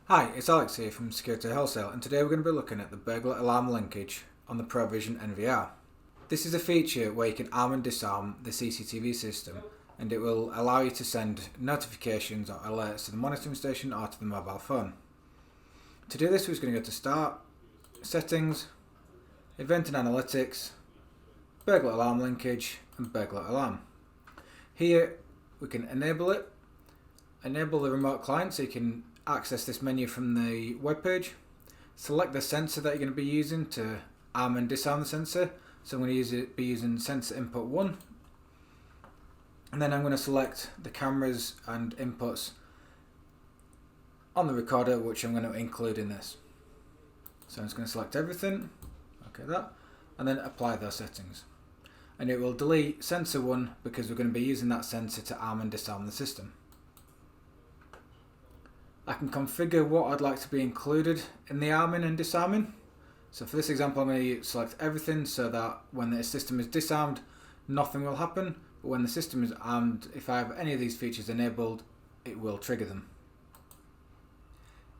Hi, it's Alex here from Security Wholesale, and today we're going to be looking at the Burglar Alarm Linkage on the Provision NVR. This is a feature where you can arm and disarm the CCTV system, and it will allow you to send notifications or alerts to the monitoring station or to the mobile phone. To do this, we're just going to go to Start, Settings, Event and Analytics, Burglar Alarm Linkage, and Burglar Alarm. Here we can enable it, enable the remote client so you can access this menu from the web page. Select the sensor that you're going to be using to arm and disarm the sensor. So I'm going to be using sensor input 1, and then I'm going to select the cameras and inputs on the recorder, which I'm going to include in this. So I'm just going to select everything, okay, that, and then apply those settings. And it will delete sensor 1 because we're going to be using that sensor to arm and disarm the system. I can configure what I'd like to be included in the arming and disarming. So for this example, I'm going to select everything so that when the system is disarmed, nothing will happen. But when the system is armed, if I have any of these features enabled, it will trigger them.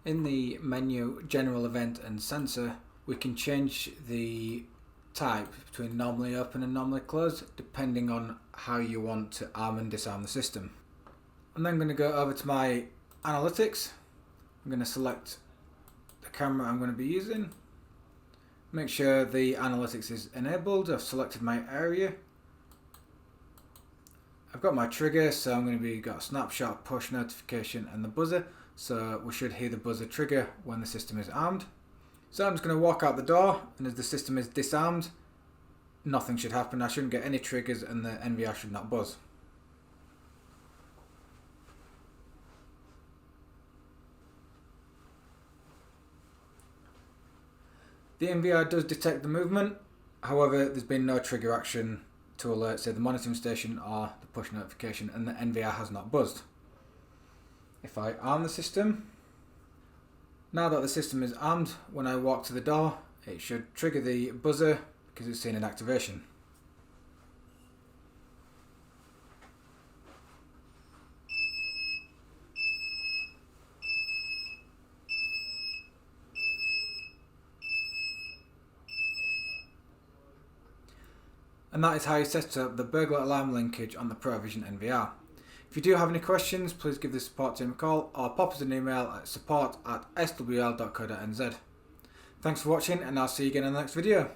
In the menu General Event and Sensor, we can change the type between normally open and normally closed, depending on how you want to arm and disarm the system. I'm then going to go over to my Analytics. I'm going to select the camera I'm going to be using. Make sure the analytics is enabled. I've selected my area. I've got my trigger, so I'm going to got a snapshot, push notification, and the buzzer. So we should hear the buzzer trigger when the system is armed. So I'm just going to walk out the door, and as the system is disarmed, nothing should happen. I shouldn't get any triggers, and the NVR should not buzz. The NVR does detect the movement, however there's been no trigger action to alert, say, the monitoring station or the push notification, and the NVR has not buzzed. If I arm the system, now that the system is armed, when I walk to the door, it should trigger the buzzer because it's seen an activation. And that is how you set up the Burglar Alarm Linkage on the Provision NVR. If you do have any questions, please give the support team a call or pop us an email at support@swl.co.nz. Thanks for watching, and I'll see you again in the next video.